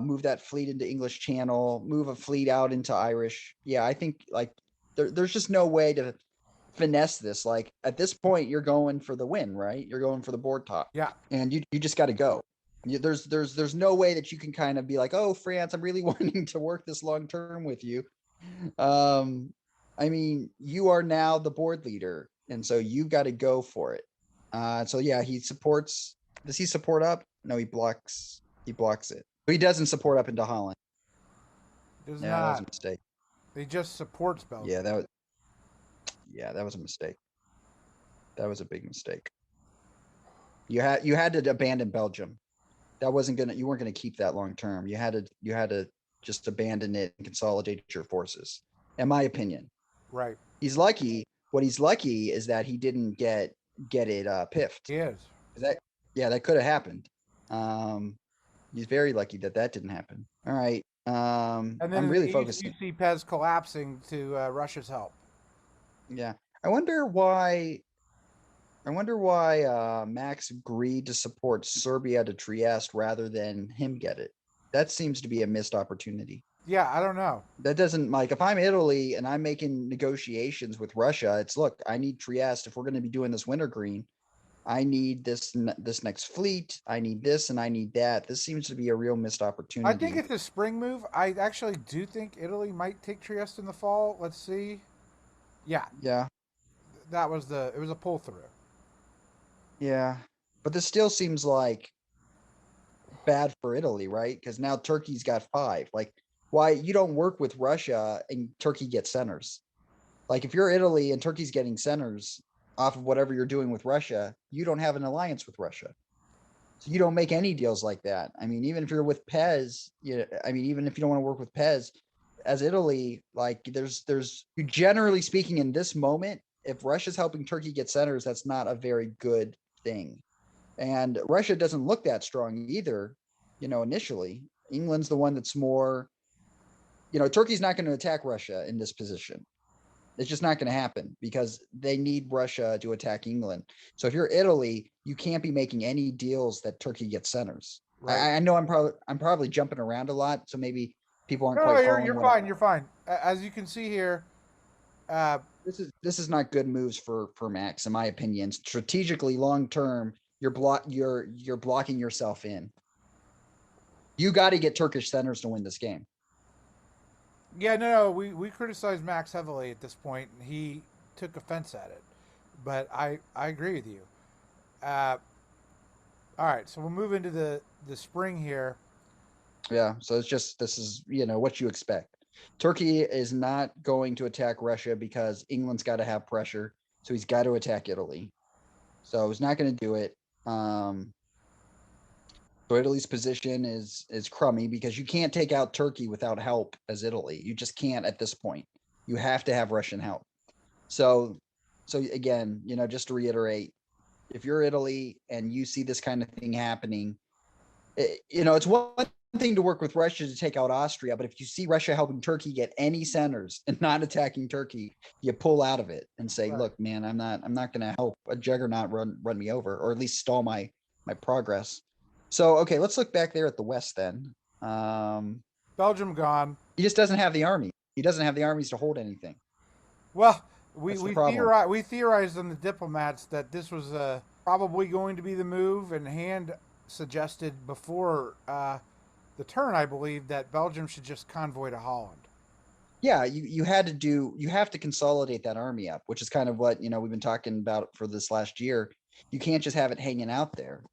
move that fleet into English Channel, move a fleet out into Irish. Yeah, I think like there's just no way to finesse this. Like at this point, you're going for the win, right? You're going for the board top, Yeah. and you just got to go. There's no way that you can kind of be like, oh, France, I'm really wanting to work this long term with you. Um, I mean, you are now the board leader, and so you got to go for it. So yeah, he supports. Does he support up? No, he blocks. He blocks it. But he doesn't support up into Holland. Does Yeah, that was a not. mistake. He just supports Yeah, Belgium. that was a mistake. That was a big mistake. You had to abandon Belgium. That wasn't gonna you weren't gonna keep that long term. You had to just abandon it and consolidate your forces. In my opinion. Right. He's lucky. What he's lucky is that he didn't get it piffed. He is. That yeah, that could have happened. Um he's very lucky that that didn't happen. All right. And then I'm in really the east, you focusing. see Pez collapsing to Russia's help. Yeah. I wonder why Max agreed to support Serbia to Trieste rather than him get it. That seems to be a missed opportunity. Yeah, I don't know. That doesn't like if I'm Italy and I'm making negotiations with Russia, it's look, I need Trieste if we're going to be doing this wintergreen. I need this next fleet. I need this and I need that. This seems to be a real missed I think opportunity. it's a spring move. I actually do think Italy might take Trieste in the fall. Let's see. Yeah, Yeah, it was a pull through. yeah. But this still seems like bad for Italy, right? Because now Turkey's got five. Like, why you don't work with Russia and Turkey gets centers? Like, if you're Italy and Turkey's getting centers off of whatever you're doing with Russia, you don't have an alliance with Russia. So you don't make any deals like that. I mean, even if you're with Pez, I mean, even if you don't want to work with Pez, as Italy, like there's generally speaking in this moment, if Russia's helping Turkey get centers, that's not a very good thing. And Russia doesn't look that strong either, initially. England's the one that's more, Turkey's not going to attack Russia in this position. It's just not going to happen because they need Russia to attack England. So if you're Italy, you can't be making any deals that Turkey gets centers. Right. I know I'm probably jumping around a lot, so maybe people aren't No, quite you're following what I'm. fine. You're fine. As you can see here, uh, This is not good moves for Max, in my opinion. Strategically, long term, you're blocking yourself in. You got to get Turkish centers to win this game. yeah, no, we criticized Max heavily at this point, and he took offense at it. But I agree with you. Uh, all right, so we'll move into the spring here. Yeah, so this is what you expect. Turkey is not going to attack Russia because England's got to have pressure, so he's got to attack Italy. So he's not going to do it. So Italy's position is crummy because you can't take out Turkey without help as Italy. You just can't at this point. You have to have Russian help. So so again, just to reiterate, if you're Italy and you see this kind of thing happening, it's one thing to work with Russia to take out Austria, but if you see Russia helping Turkey get any centers and not attacking Turkey, you pull out of it and say, Right. "Look, man, I'm not going to help a juggernaut run me over, or at least stall my progress." So, okay, let's look back there at the West then. Um, Belgium gone. he just doesn't have the army. He doesn't have the armies to hold anything. Well, That's the problem. we theorized on the diplomats that this was probably going to be the move, and Hand suggested before the turn, I believe, that Belgium should just convoy to Holland. Yeah, you have to consolidate that army up, which is kind of what we've been talking about for this last year. You can't just have it hanging out there.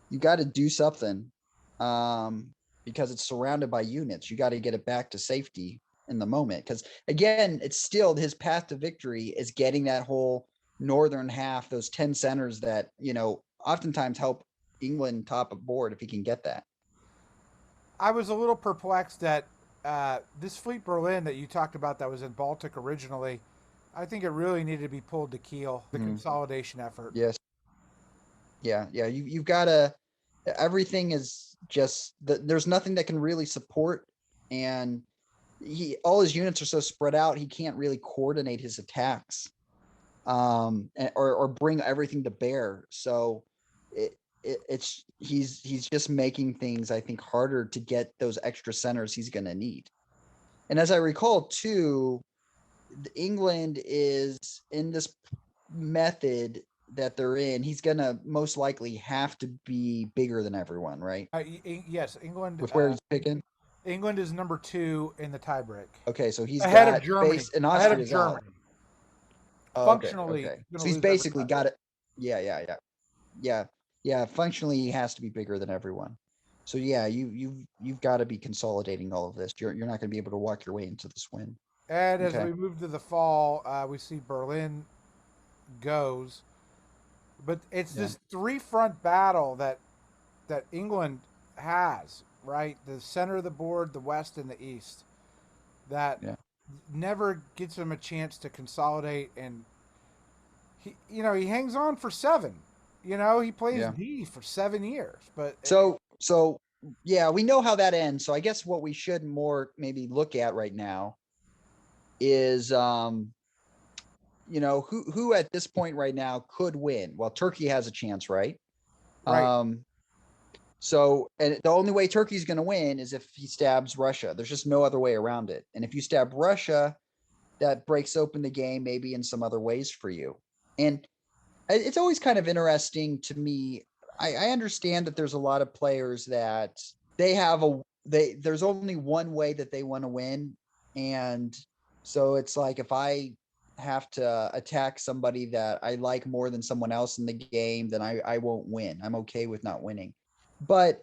You got to do something, because it's surrounded by units. You got to get it back to safety in the moment. Because again, it's still his path to victory is getting that whole northern half, those 10 centers that oftentimes help England top a board if he can get that. I was a little perplexed that this Fleet Berlin that you talked about that was in Baltic originally, I think it really needed to be pulled to Kiel, the Mhm. consolidation effort. Yes. Yeah. Yeah. You've got to, everything is just, there's nothing that can really support. And all his units are so spread out, he can't really coordinate his attacks, or bring everything to bear. So it's he's just making things, I think, harder to get those extra centers he's going to need. And as I recall too, England is in this method that they're in. He's going to most likely have to be bigger than everyone, right? Yes, England. With where he's picking. England is number 2 in the tiebreak, Okay, so he's ahead of got Germany. base, and Ahead of Austria's out. Germany. Oh, okay, Functionally, okay. going So to he's lose every basically time. got it. Yeah, yeah, yeah. Yeah, yeah. Functionally, he has to be bigger than everyone. So yeah, you've got to be consolidating all of this. You're not going to be able to walk your way into this win. And as Okay. we move to the fall, we see Berlin goes, but it's Yeah. this three-front battle that England has, right? The center of the board, the west, and the east, that Yeah. never gets him a chance to consolidate. And he hangs on for 7. He plays Yeah. D for 7 years, but So yeah, we know how that ends. So I guess what we should more maybe look at right now is who at this point right now could win. Well, Turkey has a chance, right? right, Um So, and the only way Turkey's going to win is if he stabs Russia. There's just no other way around it. And if you stab Russia, that breaks open the game maybe in some other ways for you. And it's always kind of interesting to me. I understand that there's a lot of players that they have there's only one way that they want to win. And so it's like, if I have to attack somebody that I like more than someone else in the game, then I won't win. I'm okay with not winning. But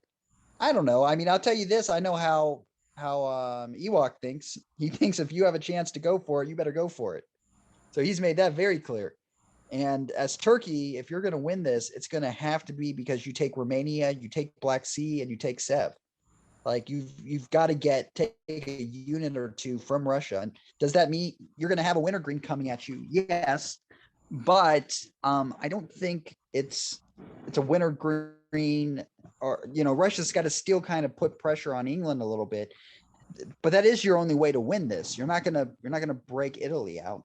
I don't know. I mean, I'll tell you this. I know how Ewok thinks. He thinks if you have a chance to go for it, you better go for it. So he's made that very clear. And as Turkey, if you're going to win this, it's going to have to be because you take Romania, you take Black Sea, and you take Sev. Like you've got to take a unit or two from Russia. And does that mean you're going to have a winter green coming at you? Yes, but I don't think it's a winter green. Or Russia's got to still kind of put pressure on England a little bit. But that is your only way to win this. You're not gonna break Italy out.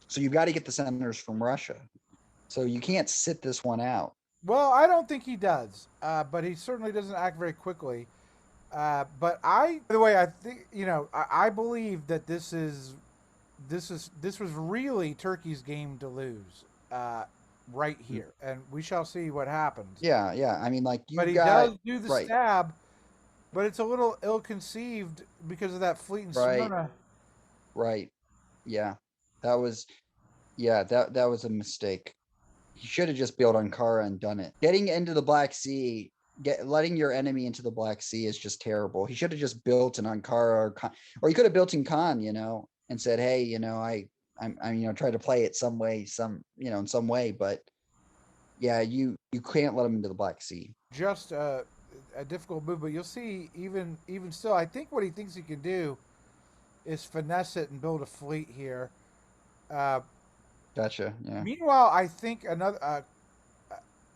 So you've got to get the senators from Russia. So you can't sit this one out. well, I don't think he does, but he certainly doesn't act very quickly. But by the way, I think I believe that this was really Turkey's game to lose, right here, and we shall see what happens. Yeah, yeah. I mean, like But you've he got does do the right, stab, but it's a little ill-conceived because of that fleet in right, Smyrna. right. Yeah, that was that was a mistake. He should have just built Ankara and done it. Getting into the Black Sea, letting your enemy into the Black Sea is just terrible. He should have just built an Ankara, or he could have built in Khan, and said, "Hey, I'm try to play it some way, in some way." But yeah, you can't let him into the Black Sea. Just a difficult move, but you'll see. Even still, I think what he thinks he can do is finesse it and build a fleet here. Uh, Gotcha. Yeah. Meanwhile, I think another.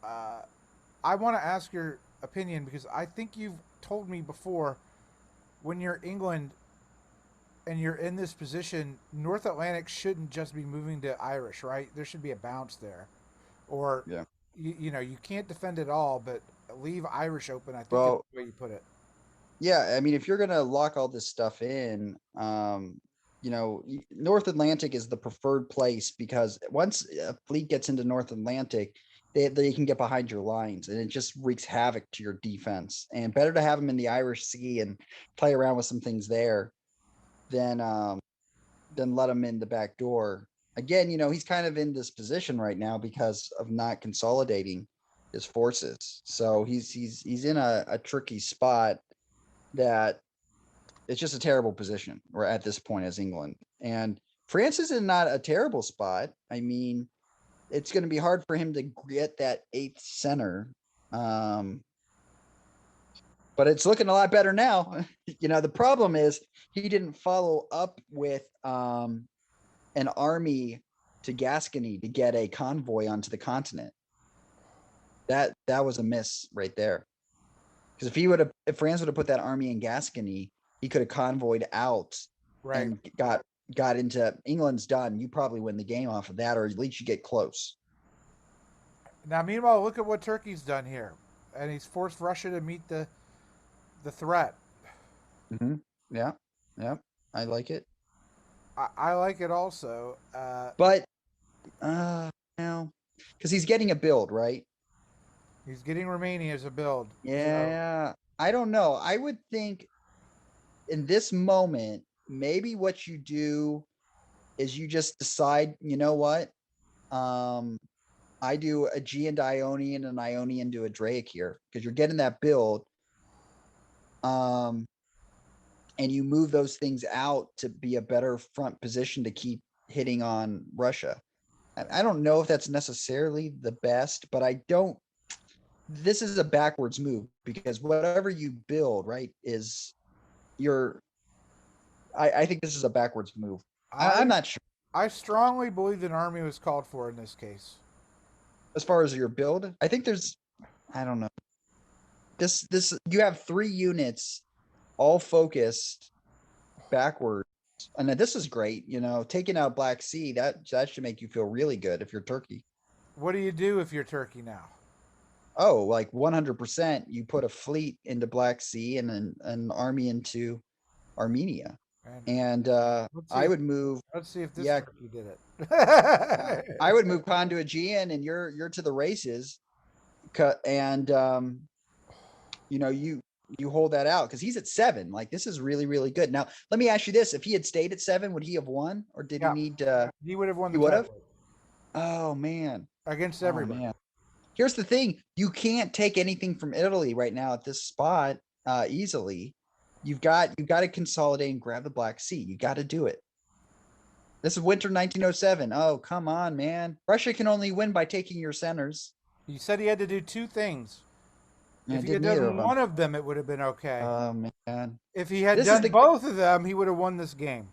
I want to ask your opinion because I think you've told me before when you're England and you're in this position, North Atlantic shouldn't just be moving to Irish, right? There should be a bounce there, or Yeah. you can't defend it all, but leave Irish open. I think is Well, the way you put it. yeah. I mean, if you're gonna lock all this stuff in, North Atlantic is the preferred place because once a fleet gets into North Atlantic, they can get behind your lines and it just wreaks havoc to your defense. And better to have them in the Irish Sea and play around with some things there than let him in the back door. Again, he's kind of in this position right now because of not consolidating his forces. So he's in a tricky spot that it's just a terrible position we're at this point as England. And France is in not a terrible spot. I mean, it's going to be hard for him to get that eighth center. But it's looking a lot better now. The problem is he didn't follow up with an army to Gascony to get a convoy onto the continent. That was a miss right there. Because if France would have put that army in Gascony, he could have convoyed out Right. and got into England's done. You probably win the game off of that, or at least you get close. Now, meanwhile, look at what Turkey's done here, and he's forced Russia to meet the threat. Mm-hmm. Yeah, yeah, I like it. I like it also. But no, because he's getting a build, right? He's getting Romania as a build. Yeah, I don't know. I would think in this moment, maybe what you do is you just decide, you know what? I do a Aegean to Ionian and Ionian to a Draic here because you're getting that build. And you move those things out to be a better front position to keep hitting on Russia. I don't know if that's necessarily the best, but I don't. This is a backwards move because whatever you build, right, is your. I think this is a backwards move. I'm not sure I strongly believe an army was called for in this case. as far as your build. I think there's. I don't know. This you have 3 units all focused backwards. And this is great, taking out Black Sea, that should make you feel really good if you're Turkey. What do you do if you're Turkey now? Oh, like 100%, you put a fleet into Black Sea and an army into Armenia. And I would move. Let's see if this Yeah, Turkey did it. I would move Khan to Aegean, and you're to the races. And you hold that out because he's at 7. Like, this is really, really good. Now, let me ask you this: if he had stayed at 7, would he have won, or did he need? He would have won. He would have. Oh man, against everybody. Man. Here's the thing: you can't take anything from Italy right now at this spot easily. You've got to consolidate and grab the Black Sea. You got to do it. This is winter 1907. Oh, come on, man! Russia can only win by taking your centers. He said he had to do 2 things. And if he had done one of them, it would have been okay. Oh man! If he had done both of them, he would have won this game.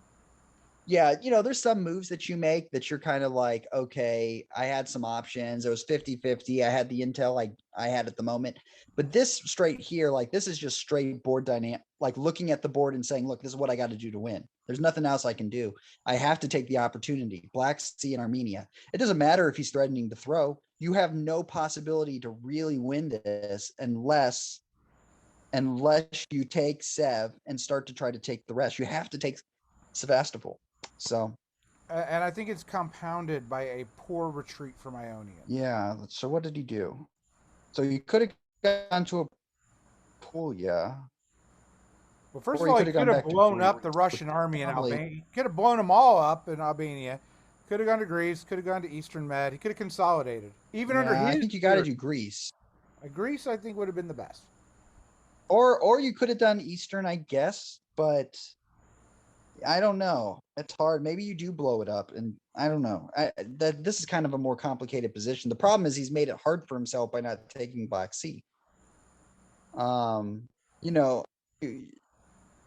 Yeah, there's some moves that you make that you're kind of like, okay, I had some options. It was 50-50. I had the intel I had at the moment. But this straight here, like, this is just straight board dynamic, like looking at the board and saying, look, this is what I got to do to win. There's nothing else I can do. I have to take the opportunity. Black Sea and Armenia. It doesn't matter if he's threatening to throw. You have no possibility to really win this unless you take Sev and start to try to take the rest. You have to take Sevastopol. So, and I think it's compounded by a poor retreat from Ionian. Yeah. So what did he do? So you could have gone to a pool, yeah. Well, first of all, he could have blown up the Russian army in Albania. He could have blown them all up in Albania. Could have gone to Greece. Could have gone to Eastern Med. He could have consolidated. Even under his. I think you got to do Greece. Greece, I think, would have been the best. Or you could have done Eastern, I guess, but I don't know. It's hard. Maybe you do blow it up, and I don't know. This is kind of a more complicated position. The problem is he's made it hard for himself by not taking Black Sea.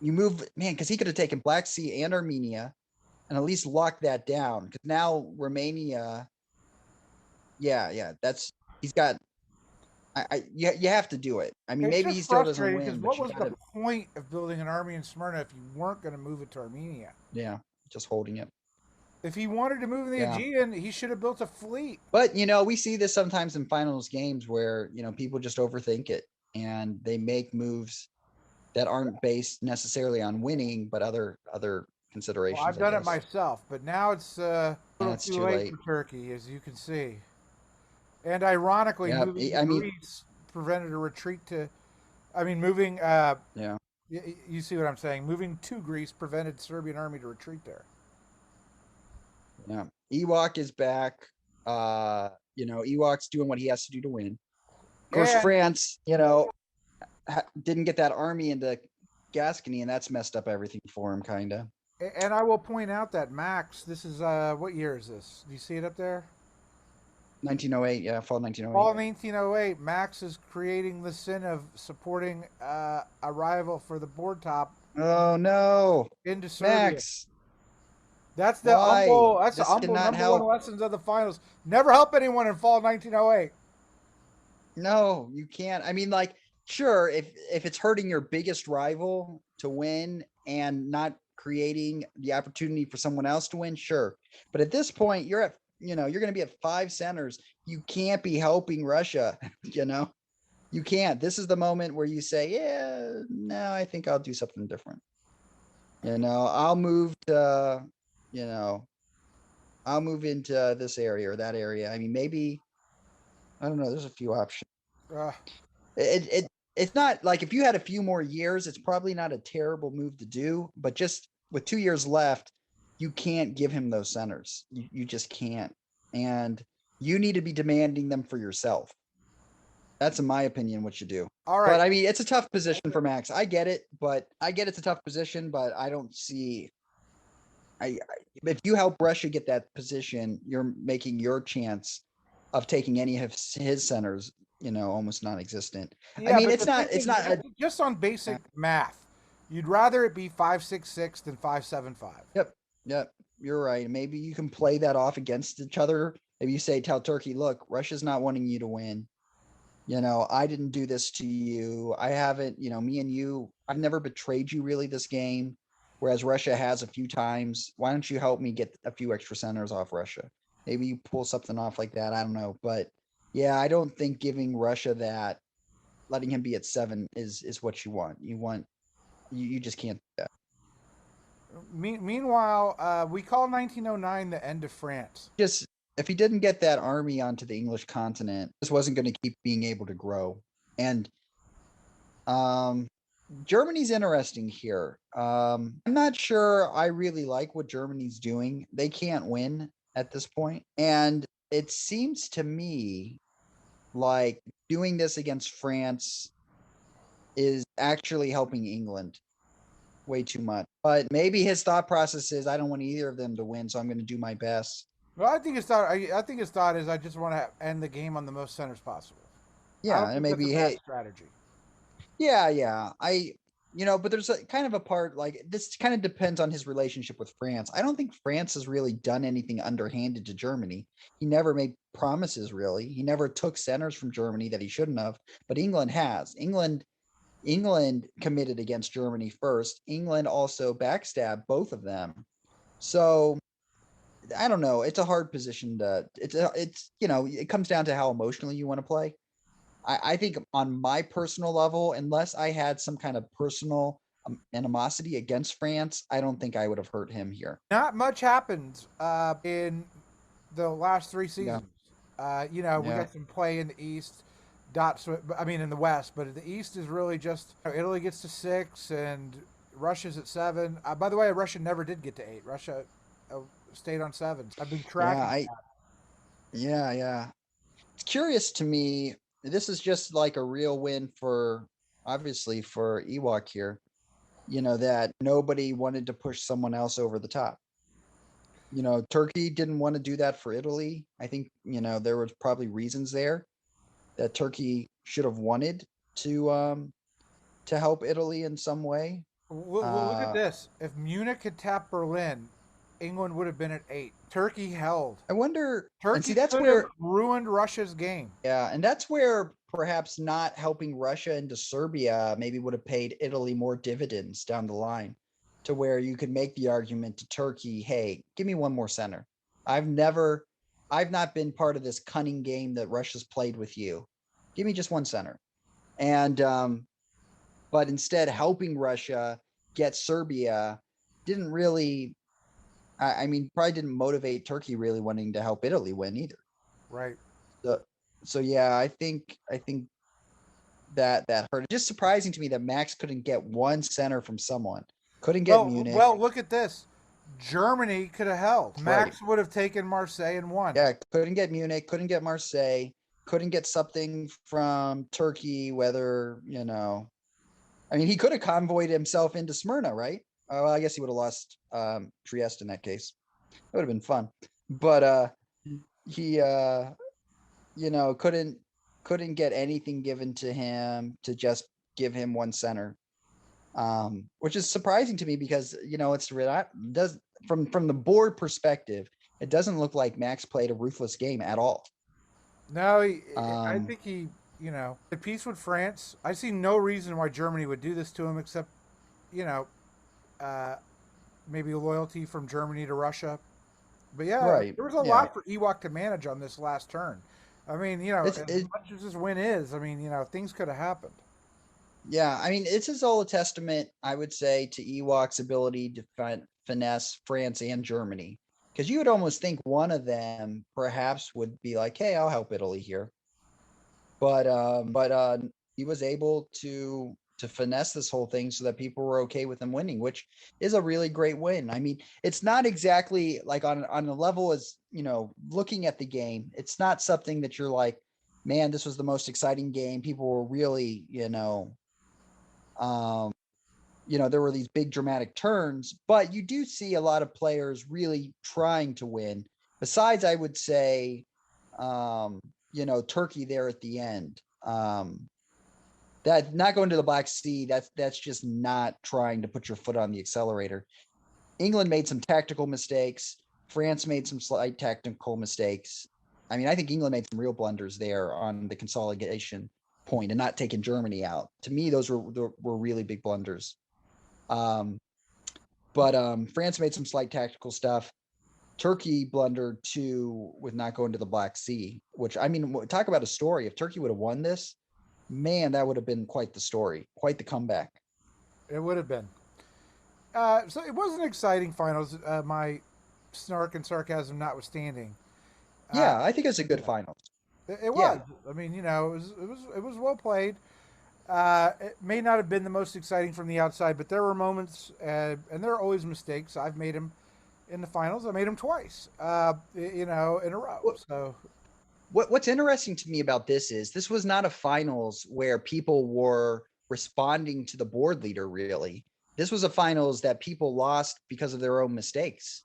You move, man, because he could have taken Black Sea and Armenia, and at least lock that down. Because now Romania, he's got. You have to do it. I mean, maybe he still doesn't win. What was the point of building an army in Smyrna if you weren't going to move it to Armenia? Yeah, just holding it. If he wanted to move in the Aegean, he should have built a fleet. But we see this sometimes in finals games where people just overthink it and they make moves that aren't based necessarily on winning, but other considerations. Well, I've done it myself, but now it's a little too late for Turkey, as you can see. And ironically, moving to Greece prevented a retreat to. I mean, moving. You see what I'm saying? Moving to Greece prevented Serbian army to retreat there. Yeah, Ewok is back. Ewok's doing what he has to do to win. Of course, France, didn't get that army into Gascony, and that's messed up everything for him, kind of. And I will point out that Max. This is what year is this? Do you see it up there? 1908, yeah, fall 1908. Fall 1908, Max is creating the sin of supporting a rival for the board top. Oh no, into Serbia. Max! That's the Why? Umble. That's the This Umble cannot number one help. lessons of the finals. Never help anyone in fall 1908. No, you can't. I mean, like, sure, if it's hurting your biggest rival to win and not creating the opportunity for someone else to win, sure. But at this point, you're going to be at 5 centers. You can't be helping Russia, you know? You can't. This is the moment where you say, yeah, no, I think I'll do something different. I'll move to, you know, I'll move into this area or that area. I mean, maybe, I don't know, there's a few options. Uh, It's not like if you had a few more years, it's probably not a terrible move to do, but just with 2 years left, you can't give him those centers. You just can't. And you need to be demanding them for yourself. That's in my opinion what you do. all But right. I mean, it's a tough position for Max. I get it, but I get it's a tough position, but I don't see if you help Russia get that position, you're making your chance of taking any of his centers, almost non-existent. I Yeah, mean, but it's the not thing it's is, not a just on basic math, you'd rather it be 5-6-6 than 5-7-5. yep, yep, you're right. Maybe you can play that off against each other. If you tell Turkey, look, Russia's not wanting you to win. I didn't do this to you. I haven't, me and you, I've never betrayed you really this game, whereas Russia has a few times. Why don't you help me get a few extra centers off Russia? Maybe you pull something off like that. I don't know. But yeah, I don't think giving Russia that, letting him be at 7 is what you want. You just can't do that. Meanwhile, we call 1909 the end of France. Just if he didn't get that army onto the English continent, this wasn't going to keep being able to grow. And um Germany's interesting here. I'm not sure I really like what Germany's doing. They can't win at this point. And it seems to me like doing this against France is actually helping England way too much. But maybe his thought process is I don't want either of them to win, so I'm going to do my best. Well, I think his thought. I think his thought is I just want to end the game on the most centers possible. I Yeah, don't and think that's a maybe bad hey, strategy. yeah. But there's a kind of a part like this kind of depends on his relationship with France. I don't think France has really done anything underhanded to Germany. He never made promises really. He never took centers from Germany that he shouldn't have, but England has. England committed against Germany first. England also backstabbed both of them. So I don't know. It's a hard position to it comes down to how emotionally you want to play. I think on my personal level, unless I had some kind of personal animosity against France, I don't think I would have hurt him here. Not much happens in the last three Yeah, seasons. We yeah, got some play in the East. I mean, in the West, but the East is really just Italy gets to 6 and Russia's at 7. By the way, Russia never did get to 8. Russia stayed on 7. I've been yeah. tracking that. Yeah. It's curious to me. This is just like a real win for obviously for Ewok here. That nobody wanted to push someone else over the top. Turkey didn't want to do that for Italy. I think, there was probably reasons there that Turkey should have wanted to help Italy in some way. Look at Uh this. If Munich had tapped Berlin, England would have been at 8. Turkey held. I wonder and see Turkey that's could have where ruined Russia's game. yeah, and that's where perhaps not helping Russia into Serbia maybe would have paid Italy more dividends down the line to where you could make the argument to Turkey, hey, give me one more center. I've never I've not been part of this cunning game that Russia's played with you. Give me just one center. And but instead helping Russia get Serbia didn't really I mean probably didn't motivate Turkey really wanting to help Italy win either. Right. So so yeah, I think that hurt. Just surprising to me that Max couldn't get one center from someone. Couldn't get Munich. Well, look at this. Germany could have held. Right. Max would have taken Marseille and won. Yeah, couldn't get Munich, couldn't get Marseille, couldn't get something from Turkey, whether, I mean, he could have convoyed himself into Smyrna, right? Well, I guess he would have lost Trieste in that case. It would have been fun. But he couldn't get anything given to him to just give him one center. Which is surprising to me because it's does from the board perspective, it doesn't look like Max played a ruthless game at all. No, I Um, think he, at peace with France. I see no reason why Germany would do this to him except, you know, uh, maybe loyalty from Germany to Russia. But yeah, right. there was a Yeah. lot for Ewok to manage on this last turn. I mean, It's as it, much as this win is, I mean, things could have happened. yeah. I mean, this is all a testament, I would say, to Ewok's ability to finesse France and Germany. Because you would almost think one of them perhaps would be like, "Hey, I'll help Italy here," but he was able to finesse this whole thing so that people were okay with him winning, which is a really great win. I mean, it's not exactly like on a level as, looking at the game, it's not something that you're like, man, this was the most exciting game. People were really, um, there were these big dramatic turns, but you do see a lot of players really trying to win. Besides, I would say, um, Turkey there at the end. That not going to the Black Sea, that's just not trying to put your foot on the accelerator. England made some tactical mistakes. France made some slight tactical mistakes. I mean, I think England made some real blunders there on the consolidation point and not taking Germany out. To me, those were really big blunders. Um, but France made some slight tactical stuff. Turkey blundered too with not going to the Black Sea, which, I mean, talk about a story. If Turkey would have won this, man, that would have been quite the story, quite the comeback. It would have been. So it was an exciting finals. My snark and sarcasm notwithstanding. Uh, Yeah, I think it's a you good know, finals. it Yeah, was. I mean, it was well played. It may not have been the most exciting from the outside, but there were moments, and there are always mistakes. I've made them in the finals. I made them twice, in a row. What, So what's interesting to me about this was not a finals where people were responding to the board leader, really. This was a finals that people lost because of their own mistakes,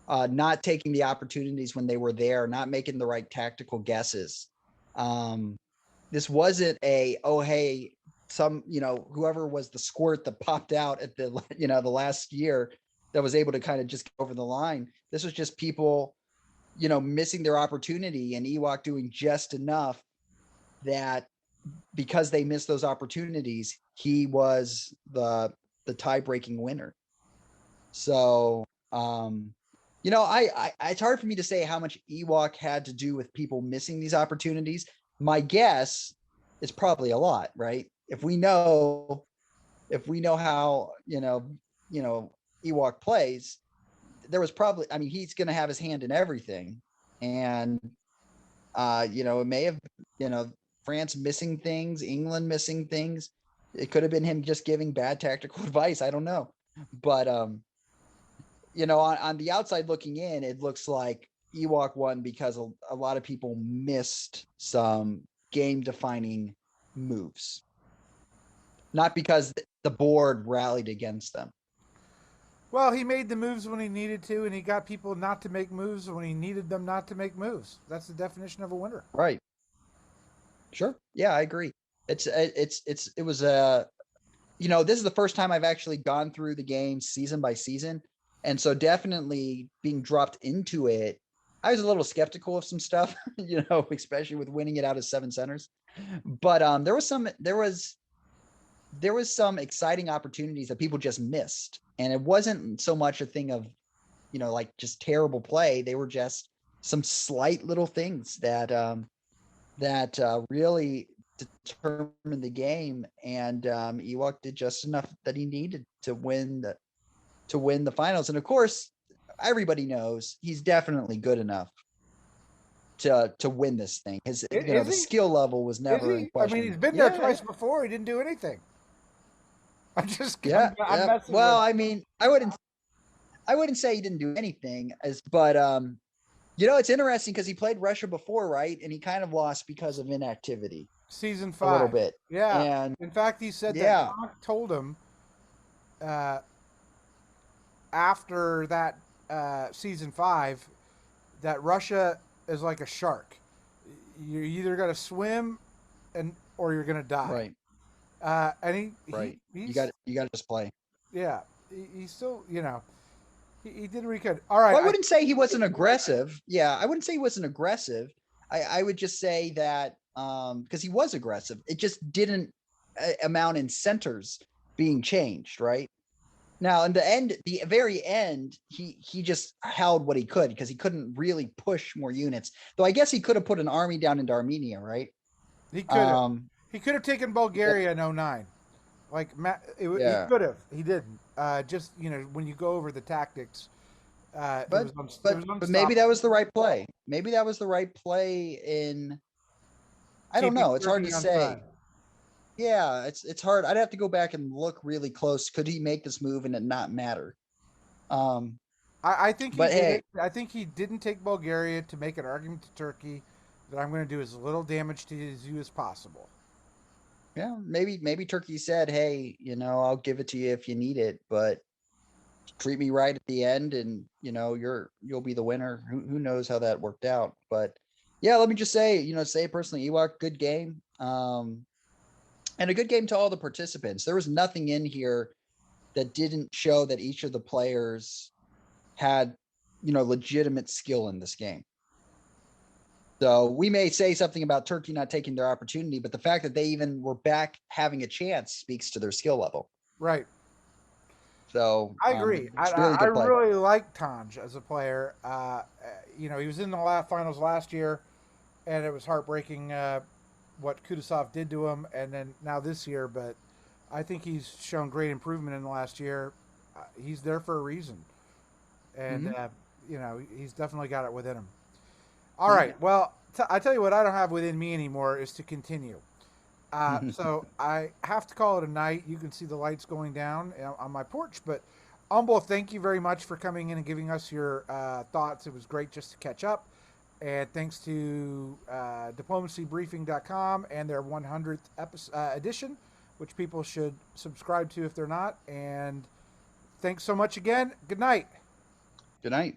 not taking the opportunities when they were there, not making the right tactical guesses. Um, this wasn't oh, hey, whoever was the squirt that popped out at the, the last year that was able to kind of just get over the line. This was just people, missing their opportunity and Ewok doing just enough that because they missed those opportunities, he was the tie-breaking winner. So, it's hard for me to say how much Ewok had to do with people missing these opportunities. My guess is probably a lot, right? If we know how, Ewok plays, there was probably, I mean, he's going to have his hand in everything. And, it may have, you know, France missing things, England missing things. It could have been him just giving bad tactical advice. I don't know. But, on the outside looking in, it looks like Ewok won because a lot of people missed some game defining moves, not because the board rallied against them. well, he made the moves when he needed to, and he got people not to make moves when he needed them not to make moves. That's the definition of a winner. Right. Sure. Yeah, I agree. It was this is the first time I've actually gone through the game season by season. And so definitely being dropped into it, I was a little skeptical of some stuff, especially with winning it out of 7 centers. But there was some exciting opportunities that people just missed. And it wasn't so much a thing of, like just terrible play. They were just some slight little things that really determined the game, and Ewok did just enough that he needed to win the finals. And of course, everybody knows he's definitely good enough to win this thing. Is The he? skill level was Is never in he? I mean, question. he's been there Yeah, twice before. He didn't do anything. yeah, I'm yeah. messing Well, with. I mean, I wouldn't say he didn't do anything, but it's interesting because he played Russia before, right? And he kind of lost because of inactivity Season a little 5. bit. Yeah. And In fact, he said that yeah, Kronk told him uh, after that season 5 that Russia is like a shark. You're either going to swim or you're going to die. right, And right. You he's got to just play. yeah, he's still He did what he could. All right. Well, I wouldn't say he wasn't aggressive. Yeah, I wouldn't say he wasn't aggressive. I would just say that because he was aggressive, it just didn't amount in centers being changed, right? Now, in the very end, he just held what he could because he couldn't really push more units. Though I guess he could have put an army down into Armenia, right? He could have. He could have taken Bulgaria in '09. Like he Yeah, could have. He didn't. Just when you go over the tactics, but it was but maybe that unstoppable. was the right play. Maybe that was the right play in. I don't Keeping know. It's hard to Turkey on side. say. Yeah, it's hard. I'd have to go back and look really close. Could he make this move and it not matter? Um, I think he but did hey, it. I think he didn't take Bulgaria to make an argument to Turkey that I'm going to do as little damage to you as possible. yeah, maybe Turkey said, "Hey, I'll give it to you if you need it, but treat me right at the end, and you'll be the winner." Who knows how that worked out? But yeah, let me just say personally, Ewok, good game, and a good game to all the participants. There was nothing in here that didn't show that each of the players had legitimate skill in this game. So we may say something about Turkey not taking their opportunity, but the fact that they even were back having a chance speaks to their skill level. Right. So I agree. it's really I good play. really like Tanj as a player. He was in the finals last year, and it was heartbreaking what Kudasov did to him, and then now this year. But I think he's shown great improvement in the last year. He's there for a reason, and Mm-hmm. he's definitely got it within him. All Yeah. right. Well, I tell you what, I don't have within me anymore is to continue. So I have to call it a night. You can see the lights going down on my porch. But Umble, thank you very much for coming in and giving us your thoughts. It was great just to catch up. And thanks to diplomacybriefing.com and their 100th edition, which people should subscribe to if they're not. And thanks so much again. Good night. Good night.